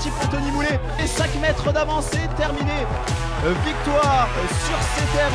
parti pour Tony Moulet. Et 5 mètres d'avancée, terminé. Victoire sur ces terres.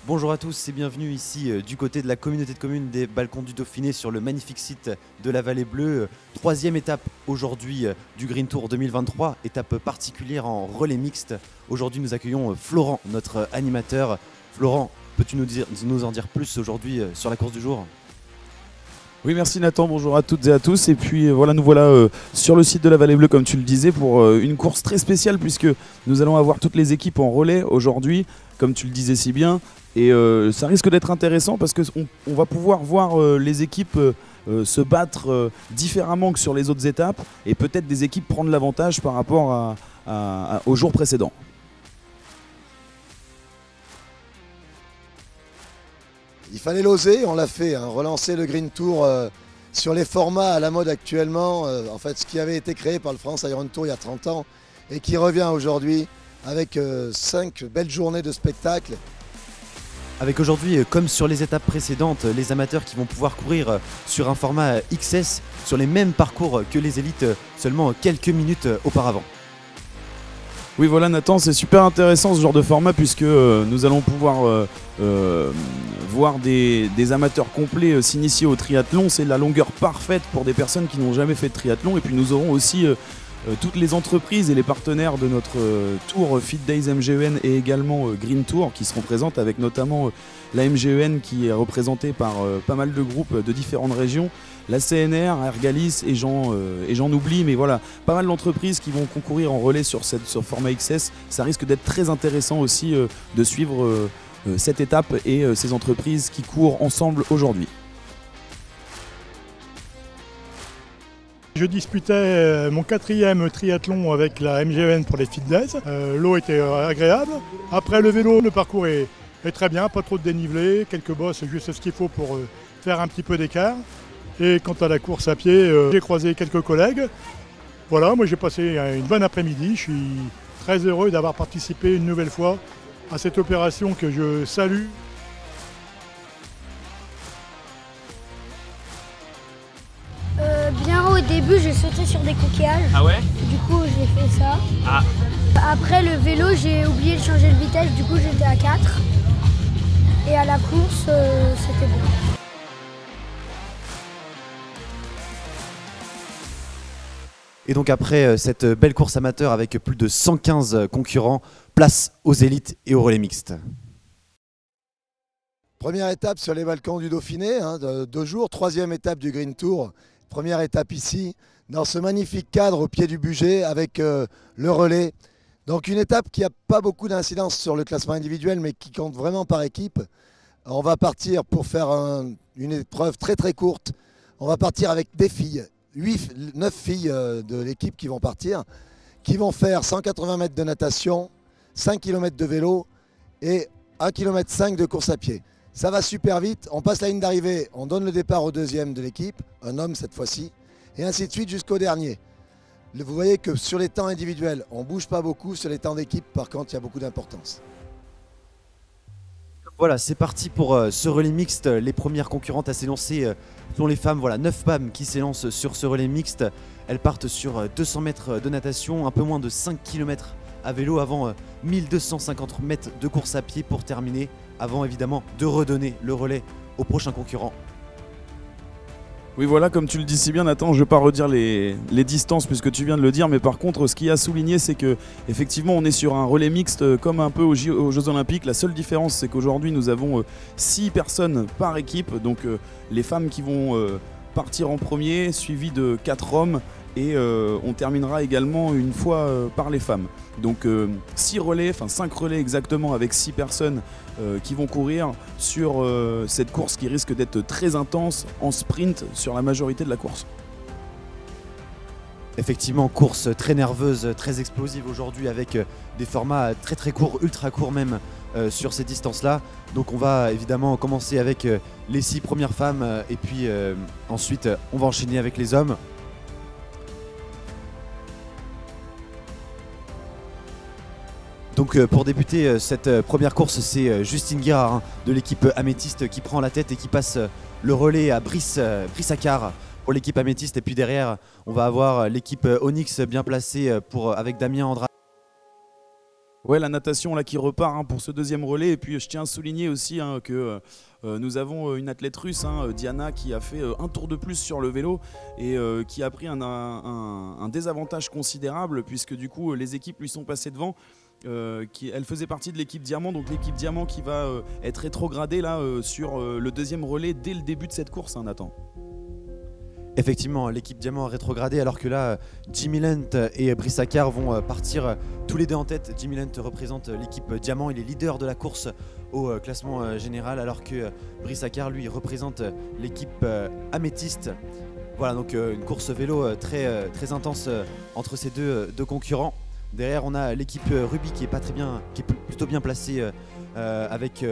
Bonjour à tous et bienvenue ici du côté de la communauté de communes des Balcons du Dauphiné sur le magnifique site de la Vallée Bleue. Troisième étape aujourd'hui du Green Tour 2023, étape particulière en relais mixte. Aujourd'hui nous accueillons Florent, notre animateur. Florent, peux-tu nous en dire plus aujourd'hui sur la course du jour ? Oui, merci Nathan, bonjour à toutes et à tous. Et puis voilà, nous voilà sur le site de la Vallée Bleue, comme tu le disais, pour une course très spéciale puisque nous allons avoir toutes les équipes en relais aujourd'hui, comme tu le disais si bien. Et ça risque d'être intéressant parce qu'on va pouvoir voir les équipes se battre différemment que sur les autres étapes et peut-être des équipes prendre l'avantage par rapport aux jours précédents. Il fallait l'oser, on l'a fait, hein, relancer le Green Tour sur les formats à la mode actuellement, en fait ce qui avait été créé par le France Iron Tour il y a 30 ans et qui revient aujourd'hui avec 5 belles journées de spectacle. Avec aujourd'hui, comme sur les étapes précédentes, les amateurs qui vont pouvoir courir sur un format XS, sur les mêmes parcours que les élites seulement quelques minutes auparavant. Oui voilà Nathan, c'est super intéressant ce genre de format puisque nous allons pouvoir voir des amateurs complets s'initier au triathlon. C'est la longueur parfaite pour des personnes qui n'ont jamais fait de triathlon. Et puis nous aurons aussi toutes les entreprises et les partenaires de notre tour Fit Days MGEN et également Green Tour qui seront présentes avec notamment la MGEN qui est représentée par pas mal de groupes de différentes régions, la CNR, Ergalis et j'en oublie, mais voilà, pas mal d'entreprises qui vont concourir en relais sur format XS. Ça risque d'être très intéressant aussi de suivre cette étape et ces entreprises qui courent ensemble aujourd'hui. Je disputais mon 4e triathlon avec la MGN pour les Fit Days. L'eau était agréable. Après le vélo, le parcours est très bien, pas trop de dénivelé, quelques bosses, juste ce qu'il faut pour faire un petit peu d'écart. Et quant à la course à pied, j'ai croisé quelques collègues. Voilà, moi j'ai passé une bonne après-midi. Je suis très heureux d'avoir participé une nouvelle fois à cette opération que je salue. Bien au début, j'ai sauté sur des coquillages. Ah ouais ? Du coup, j'ai fait ça. Ah. Après le vélo, j'ai oublié de changer de vitesse. Du coup, j'étais à 4. Et à la course, c'était bon. Et donc après cette belle course amateur avec plus de 115 concurrents, place aux élites et aux relais mixtes. Première étape sur les Balcons du Dauphiné, hein, de 2 jours, 3e étape du Green Tour. Première étape ici, dans ce magnifique cadre au pied du budget avec le relais. Donc une étape qui n'a pas beaucoup d'incidence sur le classement individuel mais qui compte vraiment par équipe. On va partir pour faire une épreuve très très courte. On va partir avec des filles, 9 filles de l'équipe qui vont partir, qui vont faire 180 mètres de natation, 5 km de vélo et 1,5 km de course à pied. Ça va super vite, on passe la ligne d'arrivée, on donne le départ au deuxième de l'équipe, un homme cette fois-ci, et ainsi de suite jusqu'au dernier. Vous voyez que sur les temps individuels, on ne bouge pas beaucoup, sur les temps d'équipe, par contre, il y a beaucoup d'importance. Voilà, c'est parti pour ce relais mixte. Les premières concurrentes à s'élancer sont les femmes. Voilà, 9 femmes qui s'élancent sur ce relais mixte. Elles partent sur 200 mètres de natation, un peu moins de 5 km à vélo avant 1250 mètres de course à pied pour terminer, avant évidemment de redonner le relais au prochain concurrent. Oui voilà, comme tu le dis si bien Nathan, je ne vais pas redire les distances puisque tu viens de le dire, mais par contre ce qu'il y a à souligner c'est que effectivement on est sur un relais mixte comme un peu aux Jeux Olympiques. La seule différence c'est qu'aujourd'hui nous avons 6 personnes par équipe, donc les femmes qui vont partir en premier, suivies de 4 hommes. Et on terminera également une fois par les femmes. Donc 6 relais, enfin 5 relais exactement avec 6 personnes qui vont courir sur cette course qui risque d'être très intense en sprint sur la majorité de la course. Effectivement, course très nerveuse, très explosive aujourd'hui avec des formats très très courts, ultra courts même sur ces distances-là. Donc on va évidemment commencer avec les 6 premières femmes et puis ensuite on va enchaîner avec les hommes. Donc pour débuter cette première course, c'est Justine Guérard hein, de l'équipe Améthyste qui prend la tête et qui passe le relais à Brice Accard pour l'équipe Améthyste. Et puis derrière, on va avoir l'équipe Onyx bien placée avec Damien Andrade. Ouais, la natation là qui repart hein, pour ce deuxième relais. Et puis je tiens à souligner aussi hein, que nous avons une athlète russe, hein, Diana, qui a fait un tour de plus sur le vélo et qui a pris un désavantage considérable puisque du coup les équipes lui sont passées devant. Elle faisait partie de l'équipe Diamant, donc l'équipe Diamant qui va être rétrogradée là sur le deuxième relais dès le début de cette course, hein, Nathan. Effectivement, l'équipe Diamant a rétrogradé alors que là, Jimmy Lent et Brice Accard vont partir tous les deux en tête. Jimmy Lent représente l'équipe Diamant, il est leader de la course au classement général alors que Brice Accard, lui, représente l'équipe Améthyste. Voilà, donc une course vélo très intense entre ces deux concurrents. Derrière, on a l'équipe Ruby qui est plutôt bien placée avec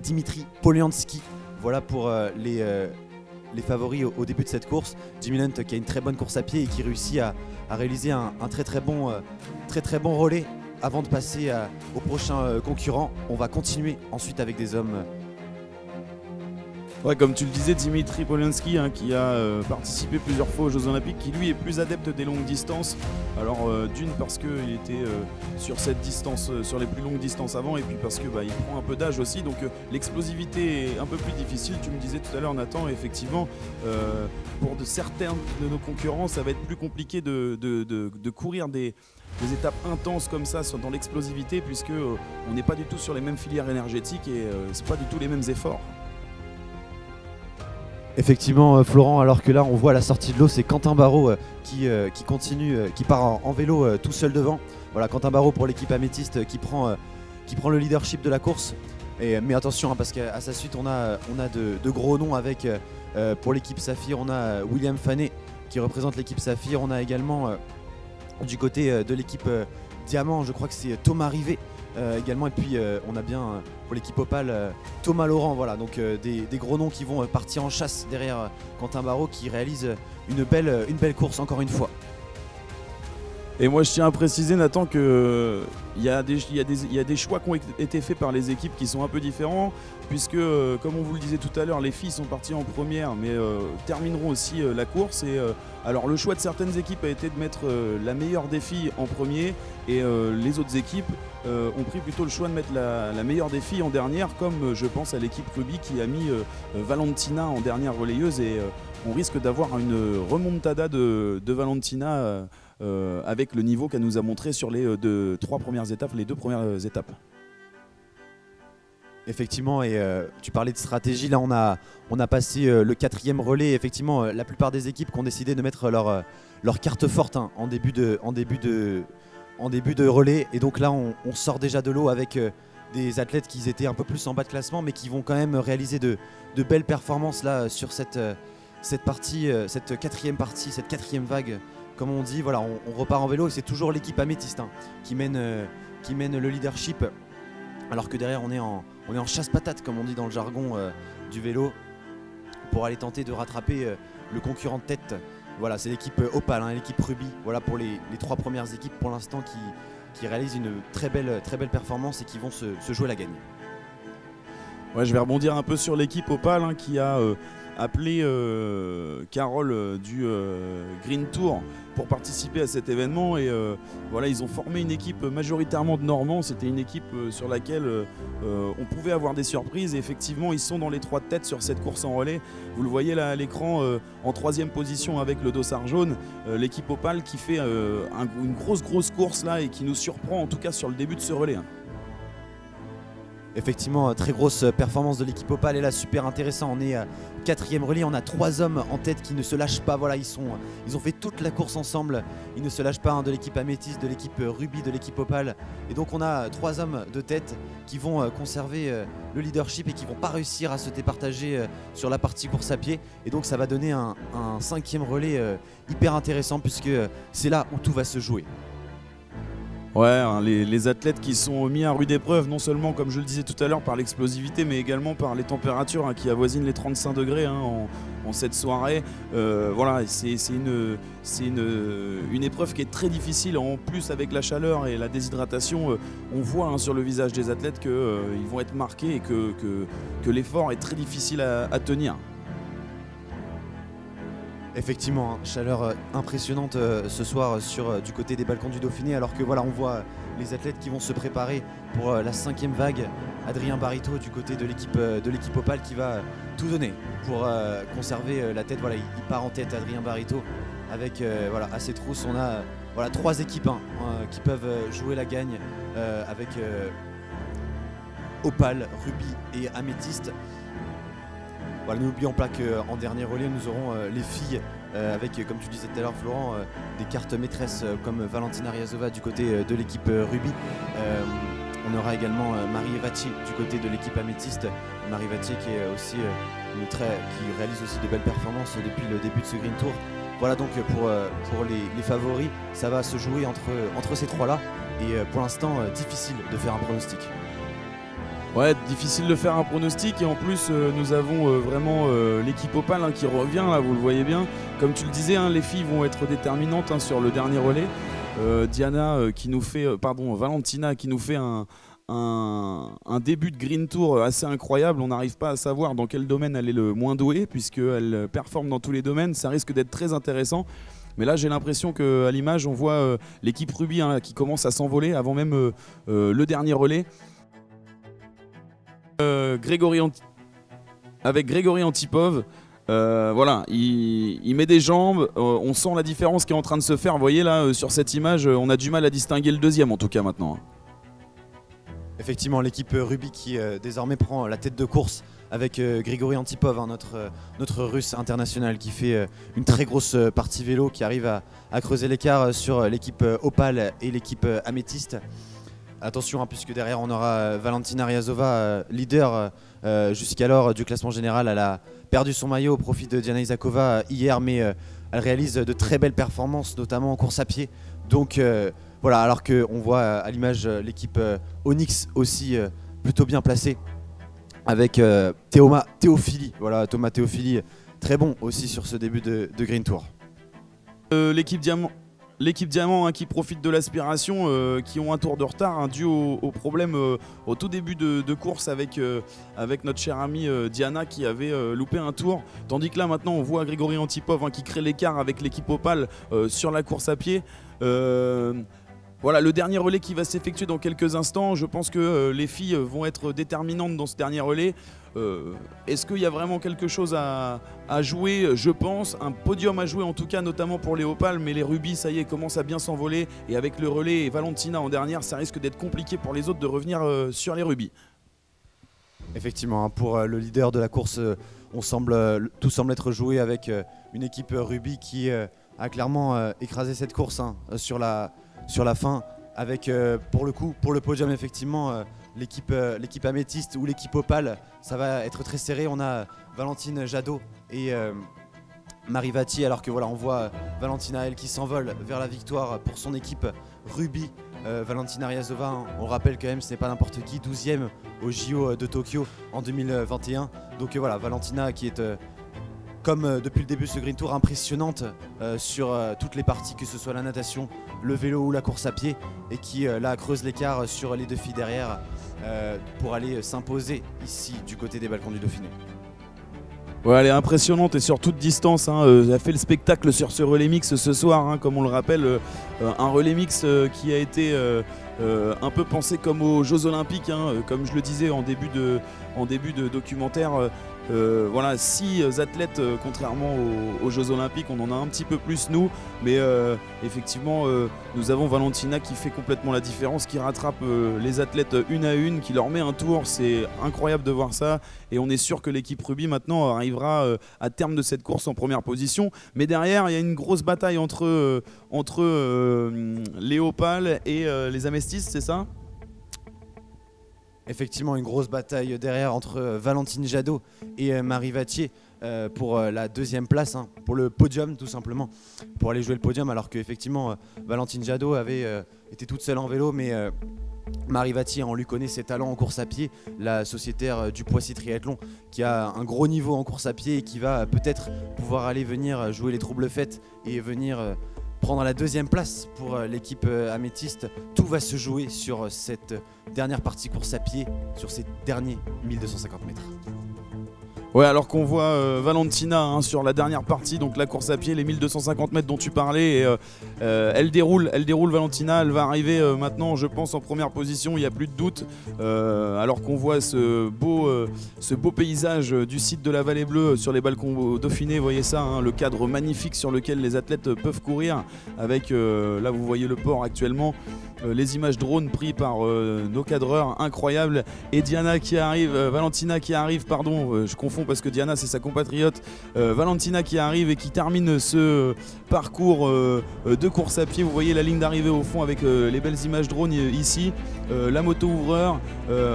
Dimitri Polianski. Voilà pour les favoris au début de cette course. Jimmy Lent qui a une très bonne course à pied et qui réussit à réaliser un très bon relais avant de passer au prochain concurrent. On va continuer ensuite avec des hommes. Ouais, comme tu le disais, Dimitri Polianski hein, qui a participé plusieurs fois aux Jeux Olympiques, qui lui est plus adepte des longues distances. Alors d'une parce qu'il était sur cette distance, sur les plus longues distances avant, et puis parce que il prend un peu d'âge aussi, donc l'explosivité est un peu plus difficile. Tu me disais tout à l'heure, Nathan, effectivement, pour certains de nos concurrents, ça va être plus compliqué de courir des étapes intenses comme ça dans l'explosivité, puisque on n'est pas du tout sur les mêmes filières énergétiques et c'est pas du tout les mêmes efforts. Effectivement Florent, alors que là on voit à la sortie de l'eau, c'est Quentin Barraud qui continue, qui part en vélo tout seul devant. Voilà, Quentin Barraud pour l'équipe Améthyste qui prend le leadership de la course. Mais attention hein, parce qu'à sa suite on a de gros noms avec pour l'équipe Saphir, on a William Fanet qui représente l'équipe Saphir. On a également du côté de l'équipe Diamant, je crois que c'est Thomas Rivet également, et puis on a bien pour l'équipe Opale Thomas Laurent. Voilà, donc des gros noms qui vont partir en chasse derrière Quentin Barraud qui réalise une belle course encore une fois. Et moi je tiens à préciser, Nathan, qu'il y a des choix qui ont été faits par les équipes qui sont un peu différents, puisque comme on vous le disait tout à l'heure, les filles sont parties en première mais termineront aussi la course. Et alors le choix de certaines équipes a été de mettre la meilleure des filles en premier, et les autres équipes ont pris plutôt le choix de mettre la meilleure des filles en dernière, comme je pense à l'équipe Ruby qui a mis Valentina en dernière relayeuse, et on risque d'avoir une remontada de Valentina avec le niveau qu'elle nous a montré sur les deux premières étapes. Effectivement, et tu parlais de stratégie, là on a passé le 4e relais. Effectivement, la plupart des équipes qui ont décidé de mettre leur carte forte hein, en début de relais, et donc là on sort déjà de l'eau avec des athlètes qui étaient un peu plus en bas de classement mais qui vont quand même réaliser de belles performances là sur cette partie, cette 4e partie, cette 4e vague comme on dit. Voilà, on repart en vélo et c'est toujours l'équipe Améthyste hein, qui mène le leadership, alors que derrière on est en chasse-patate comme on dit dans le jargon du vélo, pour aller tenter de rattraper le concurrent de tête. Voilà, c'est l'équipe Opale, hein, l'équipe Ruby. Voilà pour les 3 premières équipes pour l'instant qui réalisent une très belle performance et qui vont se jouer la gagne. Ouais, je vais rebondir un peu sur l'équipe Opale hein, qui a appelé Carole du Green Tour pour participer à cet événement, et voilà, ils ont formé une équipe majoritairement de Normands. C'était une équipe sur laquelle on pouvait avoir des surprises, et effectivement ils sont dans les 3 de tête sur cette course en relais. Vous le voyez là à l'écran, en 3e position avec le dossard jaune, l'équipe Opale qui fait une grosse course là et qui nous surprend en tout cas sur le début de ce relais hein. Effectivement, très grosse performance de l'équipe Opale, et là super intéressant, on est 4e relais, on a 3 hommes en tête qui ne se lâchent pas. Voilà, ils ont fait toute la course ensemble, ils ne se lâchent pas hein, de l'équipe Améthyste, de l'équipe Ruby, de l'équipe Opale, et donc on a 3 hommes de tête qui vont conserver le leadership et qui vont pas réussir à se départager sur la partie course à pied, et donc ça va donner un 5e relais hyper intéressant puisque c'est là où tout va se jouer. Ouais, hein, les athlètes qui sont mis à rude épreuve, non seulement, comme je le disais tout à l'heure, par l'explosivité, mais également par les températures hein, qui avoisinent les 35 degrés hein, en cette soirée. Voilà, c'est une épreuve qui est très difficile. En plus, avec la chaleur et la déshydratation, on voit hein, sur le visage des athlètes qu'ils vont être marqués et que l'effort est très difficile à tenir. Effectivement, hein, chaleur impressionnante ce soir du côté des Balkans du Dauphiné, alors que voilà, on voit les athlètes qui vont se préparer pour la 5e vague. Adrien Barito du côté de l'équipe Opale qui va tout donner pour conserver la tête. Voilà, il part en tête, Adrien Barito, avec voilà, à ses trousses on a voilà, 3 équipes hein, qui peuvent jouer la gagne avec Opale, Rubis et Améthyste. Voilà, n'oublions pas qu'en dernier relais, nous aurons les filles avec, comme tu disais tout à l'heure Florent, des cartes maîtresses comme Valentina Riazova du côté de l'équipe Rubis. On aura également Marie Vatier du côté de l'équipe Améthyste. Marie Vatier qui est aussi qui réalise aussi de belles performances depuis le début de ce Green Tour. Voilà donc pour les favoris, ça va se jouer entre ces trois-là. Et pour l'instant, difficile de faire un pronostic. Ouais, difficile de faire un pronostic et en plus nous avons vraiment l'équipe Opale hein, qui revient là, vous le voyez bien. Comme tu le disais, hein, les filles vont être déterminantes hein, sur le dernier relais. Valentina qui nous fait un début de Green Tour assez incroyable. On n'arrive pas à savoir dans quel domaine elle est le moins douée puisqu'elle performe dans tous les domaines. Ça risque d'être très intéressant. Mais là j'ai l'impression qu'à l'image on voit l'équipe Rubis hein, qui commence à s'envoler avant même le dernier relais. Avec Grégory Antipov, voilà, il met des jambes, on sent la différence qui est en train de se faire. Vous voyez là sur cette image, on a du mal à distinguer le deuxième en tout cas maintenant. Effectivement, l'équipe Rubis qui désormais prend la tête de course avec Grégory Antipov, hein, notre russe international qui fait une très grosse partie vélo, qui arrive à creuser l'écart sur l'équipe Opale et l'équipe Améthyste. Attention hein, puisque derrière on aura Valentina Riazova, leader jusqu'alors du classement général. Elle a perdu son maillot au profit de Diana Isakova hier, mais elle réalise de très belles performances, notamment en course à pied. Donc voilà, alors qu'on voit à l'image l'équipe Onyx aussi plutôt bien placée avec Thomas Théophili. Voilà, Thomas Théophili très bon aussi sur ce début de Green Tour. L'équipe Diamant hein, qui profite de l'aspiration, qui ont un tour de retard hein, dû au problème au tout début de course avec notre chère amie Diana qui avait loupé un tour. Tandis que là maintenant on voit Grégory Antipov hein, qui crée l'écart avec l'équipe Opale sur la course à pied. Voilà le dernier relais qui va s'effectuer dans quelques instants. Je pense que les filles vont être déterminantes dans ce dernier relais. Est-ce qu'il y a vraiment quelque chose à jouer? Je pense, un podium à jouer en tout cas, notamment pour les Opales, mais les Rubis, ça y est, commencent à bien s'envoler. Et avec le relais et Valentina en dernière, ça risque d'être compliqué pour les autres de revenir sur les Rubis. Effectivement, hein, pour le leader de la course, tout semble être joué avec une équipe Rubis qui a clairement écrasé cette course hein, sur la fin. Avec pour le podium effectivement l'équipe Améthyste ou l'équipe Opale, ça va être très serré. On a Valentine Jadot et Marie Vati, alors que voilà, on voit Valentina elle qui s'envole vers la victoire pour son équipe Rubis. Valentina Riazova, hein, on rappelle quand même, ce n'est pas n'importe qui, 12e au JO de Tokyo en 2021. Donc voilà, Valentina qui est comme depuis le début de ce Green Tour, impressionnante sur toutes les parties, que ce soit la natation, le vélo ou la course à pied, et qui là creuse l'écart sur les deux filles derrière pour aller s'imposer ici du côté des Balkans du Dauphiné. Ouais, elle est impressionnante et sur toute distance hein, elle a fait le spectacle sur ce relais mix ce soir hein, comme on le rappelle, un relais mix qui a été un peu pensé comme aux Jeux Olympiques hein, comme je le disais en début de documentaire. Voilà, 6 athlètes contrairement aux Jeux Olympiques, on en a un petit peu plus nous, mais effectivement nous avons Valentina qui fait complètement la différence, qui rattrape les athlètes une à une, qui leur met un tour. C'est incroyable de voir ça et on est sûr que l'équipe Rubis maintenant arrivera à terme de cette course en première position. Mais derrière il y a une grosse bataille entre les Opales et les Améthystes, c'est ça ? Effectivement, une grosse bataille derrière entre Valentine Jadot et Marie Vatier. pour la deuxième place, hein, pour le podium tout simplement, pour aller jouer le podium, alors qu'effectivement Valentine Jadot avait été toute seule en vélo, mais Marie Vattier, on lui connaît ses talents en course à pied, la sociétaire du Poissy Triathlon qui a un gros niveau en course à pied et qui va peut-être pouvoir aller venir jouer les troubles fêtes et venir prendre la deuxième place pour l'équipe améthyste. Tout va se jouer sur cette dernière partie course à pied, sur ces derniers 1250 mètres. Ouais, alors qu'on voit Valentina hein, sur la dernière partie, donc la course à pied, les 1250 mètres dont tu parlais, et, elle déroule Valentina, elle va arriver maintenant je pense en première position, il n'y a plus de doute, alors qu'on voit ce beau paysage du site de la Vallée Bleue sur les balcons Dauphiné, vous voyez ça, hein, le cadre magnifique sur lequel les athlètes peuvent courir, avec là vous voyez le port actuellement, les images drones prises par nos cadreurs incroyables, et Diana qui arrive, Valentina qui arrive, pardon, je confonds parce que Diana c'est sa compatriote, Valentina qui arrive et qui termine ce parcours de course à pied. Vous voyez la ligne d'arrivée au fond avec les belles images drones ici, la moto ouvreur,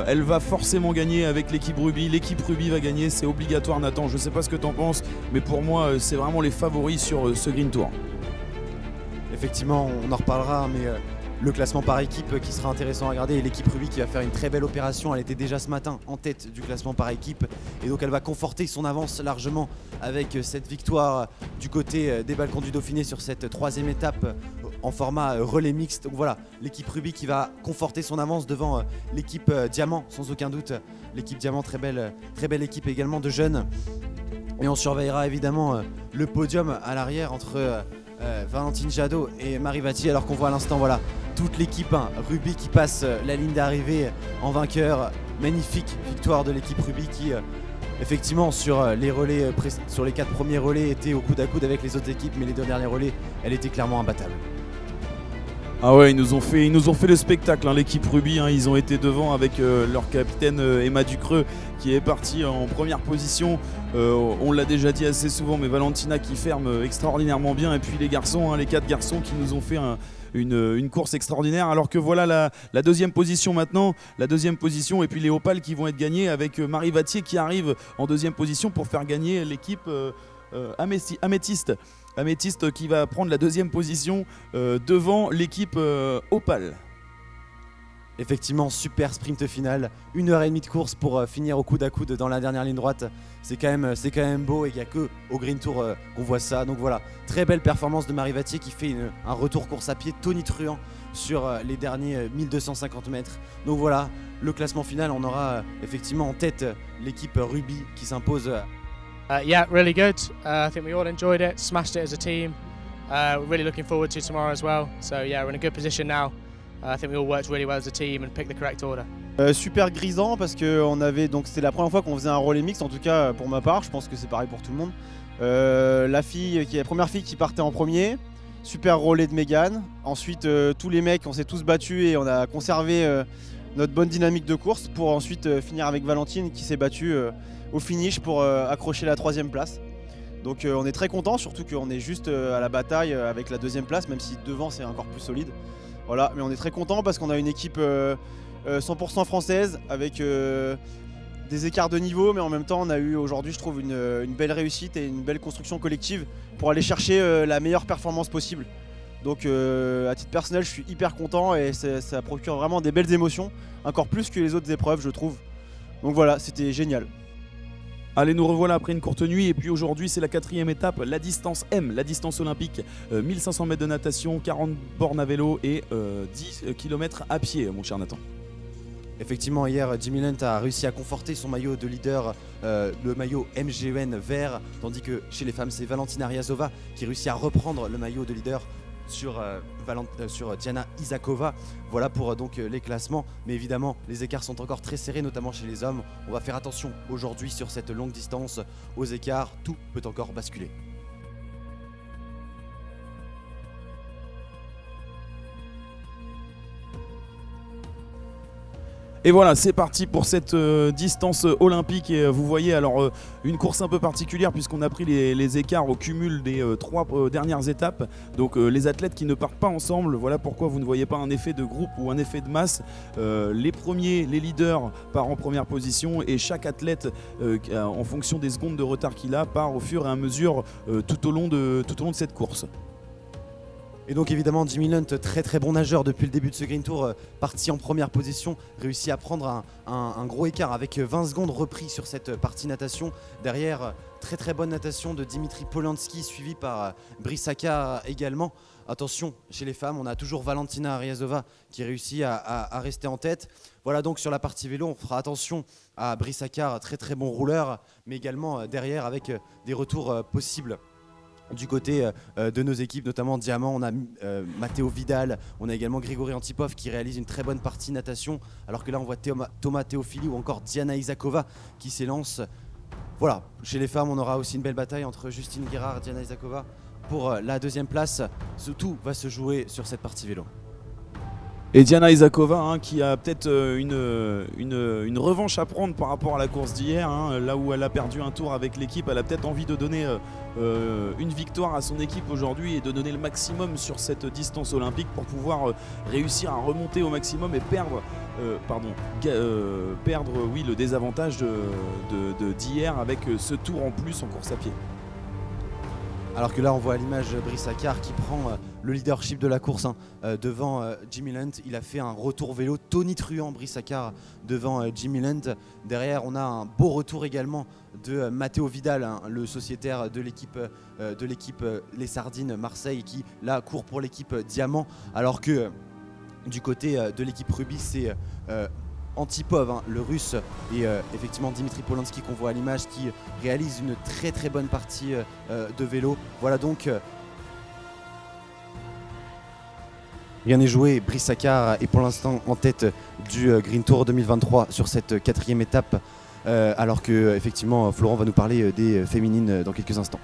elle va forcément gagner avec l'équipe Ruby, va gagner, c'est obligatoire Nathan, je sais pas ce que t'en penses, mais pour moi c'est vraiment les favoris sur ce Green Tour. Effectivement, on en reparlera, mais le classement par équipe qui sera intéressant à regarder, et l'équipe Ruby qui va faire une très belle opération. Elle était déjà ce matin en tête du classement par équipe et donc elle va conforter son avance largement avec cette victoire du côté des balcons du Dauphiné sur cette troisième étape en format relais mixte. Donc voilà, l'équipe Ruby qui va conforter son avance devant l'équipe Diamant sans aucun doute. L'équipe Diamant, très belle équipe également de jeunes, et on surveillera évidemment le podium à l'arrière entre Valentine Jadot et Marie Vattier, alors qu'on voit à l'instant voilà toute l'équipe Ruby qui passe la ligne d'arrivée en vainqueur. Magnifique victoire de l'équipe Ruby qui effectivement sur les relais, sur les 4 premiers relais était au coude à coude avec les autres équipes, mais les 2 derniers relais elle était clairement imbattable. Ah ouais, ils nous ont fait le spectacle, hein, l'équipe Ruby, hein, ils ont été devant avec leur capitaine Emma Ducreux qui est partie en première position. On l'a déjà dit assez souvent, mais Valentina qui ferme extraordinairement bien, et puis les garçons, hein, les 4 garçons qui nous ont fait une course extraordinaire, alors que voilà la deuxième position maintenant, et puis les opales qui vont être gagnés avec Marie Vattier qui arrive en deuxième position pour faire gagner l'équipe Améthyste qui va prendre la deuxième position devant l'équipe Opale. Effectivement, super sprint final, 1h30 de course pour finir au coude à coude dans la dernière ligne droite. C'est quand même beau, et il n'y a que au Green Tour qu'on voit ça. Donc voilà, très belle performance de Marie Vattier qui fait un retour course à pied tonitruant sur les derniers 1250 mètres. Donc voilà, le classement final, on aura effectivement en tête l'équipe Ruby qui s'impose. Yeah, really good. I think we all enjoyed it, smashed it as a team. We're really looking forward to tomorrow as well. So yeah, we're in a good position now. I think we all worked really well as a team and picked the correct order. Super grisant parce que c'était la première fois qu'on faisait un relais mixte, en tout cas pour ma part, je pense que c'est pareil pour tout le monde. La première fille qui partait en premier, super relais de Mégane. Ensuite tous les mecs, on s'est tous battus et on a conservé notre bonne dynamique de course pour ensuite finir avec Valentine qui s'est battue au finish pour accrocher la 3e place. Donc on est très content, surtout qu'on est juste à la bataille avec la 2e place, même si devant c'est encore plus solide. Voilà, mais on est très content parce qu'on a une équipe 100% française avec des écarts de niveau, mais en même temps on a eu aujourd'hui, je trouve, une belle réussite et une belle construction collective pour aller chercher la meilleure performance possible. Donc à titre personnel, je suis hyper content et ça procure vraiment des belles émotions, encore plus que les autres épreuves, je trouve. Donc voilà, c'était génial. Allez, nous revoilà après une courte nuit, et puis aujourd'hui c'est la 4e étape, la distance M, la distance olympique, 1500 mètres de natation, 40 bornes à vélo et 10 km à pied, mon cher Nathan. Effectivement, hier Jimmy Lunt a réussi à conforter son maillot de leader, le maillot MGN vert, tandis que chez les femmes c'est Valentina Ryazova qui réussit à reprendre le maillot de leader sur Diana Isakova. Voilà pour donc les classements, mais évidemment les écarts sont encore très serrés, notamment chez les hommes. On va faire attention aujourd'hui sur cette longue distance aux écarts, tout peut encore basculer. Et voilà, c'est parti pour cette distance olympique. Et vous voyez alors une course un peu particulière puisqu'on a pris les écarts au cumul des 3 dernières étapes. Donc les athlètes qui ne partent pas ensemble, voilà pourquoi vous ne voyez pas un effet de groupe ou un effet de masse. Les premiers, les leaders partent en première position et chaque athlète, en fonction des secondes de retard qu'il a, part au fur et à mesure tout au long de cette course. Et donc évidemment Jimmy Lunt, très bon nageur depuis le début de ce Green Tour, parti en première position, réussit à prendre un gros écart avec 20 secondes repris sur cette partie natation. Derrière, très bonne natation de Dimitri Polianski suivi par Brice Akar également. Attention, chez les femmes, on a toujours Valentina Ariasova qui réussit à rester en tête. Voilà donc sur la partie vélo, on fera attention à Brice Akar, très bon rouleur, mais également derrière avec des retours possibles. Du côté de nos équipes, notamment Diamant, on a Matteo Vidal, on a également Grigory Antipov qui réalise une très bonne partie natation, alors que là on voit Thomas Teofili ou encore Diana Isakova qui s'élance. Voilà, chez les femmes on aura aussi une belle bataille entre Justine Guérard et Diana Isakova pour la deuxième place. Tout va se jouer sur cette partie vélo. Et Diana Isakova qui a peut-être une revanche à prendre par rapport à la course d'hier, là où elle a perdu un tour avec l'équipe. Elle a peut-être envie de donner une victoire à son équipe aujourd'hui et de donner le maximum sur cette distance olympique pour pouvoir réussir à remonter au maximum et perdre le désavantage d'hier avec ce tour en plus en course à pied. Alors que là on voit à l'image Brice Akar qui prend le leadership de la course devant Jimmy Lunt. Il a fait un retour vélo tonitruant, Brice Akar, devant Jimmy Lunt. Derrière on a un beau retour également de Matteo Vidal, le sociétaire de l'équipe Les Sardines Marseille, qui là court pour l'équipe Diamant, alors que du côté de l'équipe Rubis c'est Antipov, le russe, et effectivement Dimitri Polianski qu'on voit à l'image qui réalise une très bonne partie de vélo. Voilà donc rien n'est joué. Brice Akar est pour l'instant en tête du Green Tour 2023 sur cette 4e étape, alors que effectivement Florent va nous parler des féminines dans quelques instants.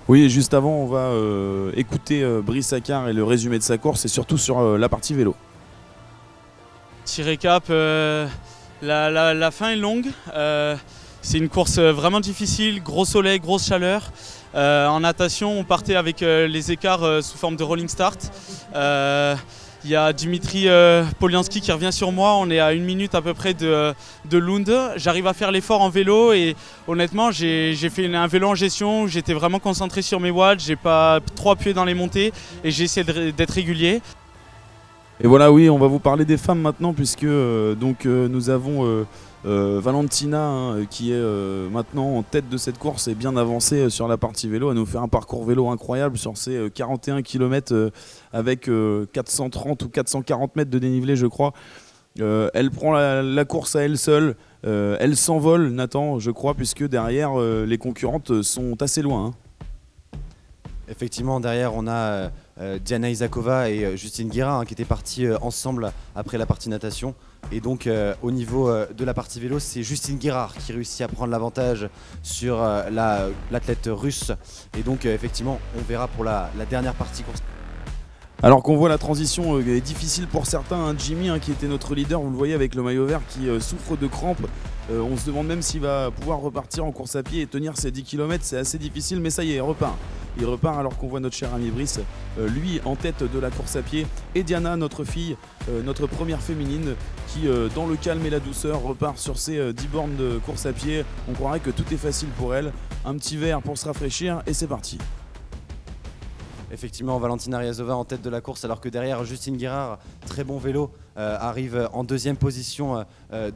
Oui, et juste avant on va écouter Brice Akar et le résumé de sa course et surtout sur la partie vélo. Petit récap, la fin est longue, c'est une course vraiment difficile, gros soleil, grosse chaleur. En natation, on partait avec les écarts sous forme de rolling start. Il y a Dimitri Polianski qui revient sur moi, on est à 1 minute à peu près de Lund. J'arrive à faire l'effort en vélo et honnêtement j'ai fait un vélo en gestion, j'étais vraiment concentré sur mes watts, j'ai pas trop appuyé dans les montées et j'ai essayé d'être régulier. Et voilà, oui, on va vous parler des femmes maintenant puisque nous avons Valentina qui est maintenant en tête de cette course et bien avancée sur la partie vélo. Elle nous fait un parcours vélo incroyable sur ces 41 km avec 430 ou 440 mètres de dénivelé, je crois. Elle prend la course à elle seule. Elle s'envole, Nathan, je crois, puisque derrière les concurrentes sont assez loin. Effectivement, derrière on a Diana Isakova et Justine Guérard qui étaient partis ensemble après la partie natation. Et donc au niveau de la partie vélo, c'est Justine Guérard qui réussit à prendre l'avantage sur l'athlète russe. Et donc effectivement, on verra pour la dernière partie course. Alors qu'on voit la transition est difficile pour certains, Jimmy qui était notre leader, vous le voyez avec le maillot vert qui souffre de crampes. On se demande même s'il va pouvoir repartir en course à pied et tenir ses 10 km, c'est assez difficile, mais ça y est, il repart. Il repart alors qu'on voit notre cher ami Brice, lui en tête de la course à pied, et Diana, notre fille, notre première féminine, qui dans le calme et la douceur repart sur ses 10 bornes de course à pied. On croirait que tout est facile pour elle, un petit verre pour se rafraîchir et c'est parti. Effectivement, Valentina Ariasova en tête de la course, alors que derrière Justine Guérard, très bon vélo, arrive en 2e position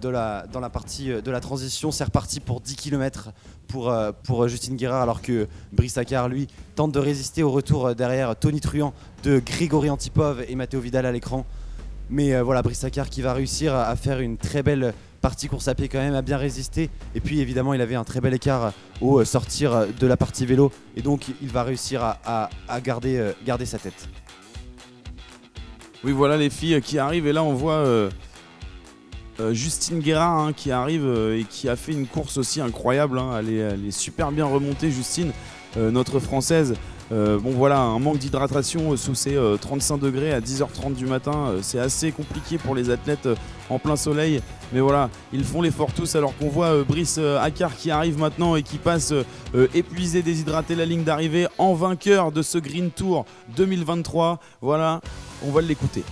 dans la partie de la transition. C'est reparti pour 10 km pour Justine Guérard, alors que Brice Akar, lui, tente de résister au retour derrière tonitruant de Grigory Antipov et Matteo Vidal à l'écran. Mais voilà, Brice Akar qui va réussir à faire une très belle partie course à pied quand même, a bien résisté. Et puis évidemment il avait un très bel écart au sortir de la partie vélo. Et donc il va réussir à garder sa tête. Oui, voilà les filles qui arrivent. Et là on voit Justine Guérard qui arrive et qui a fait une course aussi incroyable. Elle est super bien remontée, Justine, notre française. Bon voilà, un manque d'hydratation sous ces 35 degrés à 10h30 du matin, c'est assez compliqué pour les athlètes en plein soleil. Mais voilà, ils font l'effort tous alors qu'on voit Brice Accart qui arrive maintenant et qui passe épuisé, déshydraté la ligne d'arrivée en vainqueur de ce Green Tour 2023. Voilà, on va l'écouter.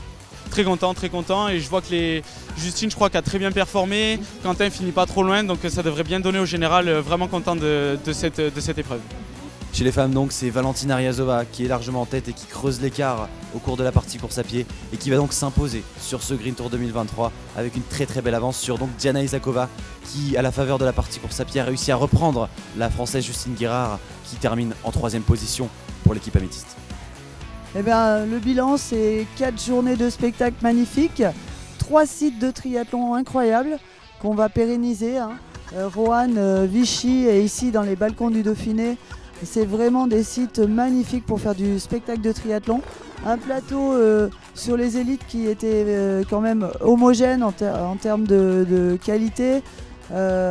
Très content et je vois que Justine je crois qu'elle a très bien performé, Quentin finit pas trop loin donc ça devrait bien donner au général, vraiment content de cette épreuve. Chez les femmes donc c'est Valentina Ryazova qui est largement en tête et qui creuse l'écart au cours de la partie course à pied et qui va donc s'imposer sur ce Green Tour 2023 avec une très belle avance sur donc Diana Isakova qui à la faveur de la partie course à pied a réussi à reprendre la française Justine Guérard qui termine en 3e position pour l'équipe améthyste. Eh bien, le bilan, c'est 4 journées de spectacle magnifiques, 3 sites de triathlon incroyables qu'on va pérenniser. Roanne, Vichy et ici dans les balcons du Dauphiné, c'est vraiment des sites magnifiques pour faire du spectacle de triathlon. Un plateau sur les élites qui était quand même homogène en termes de qualité, serré.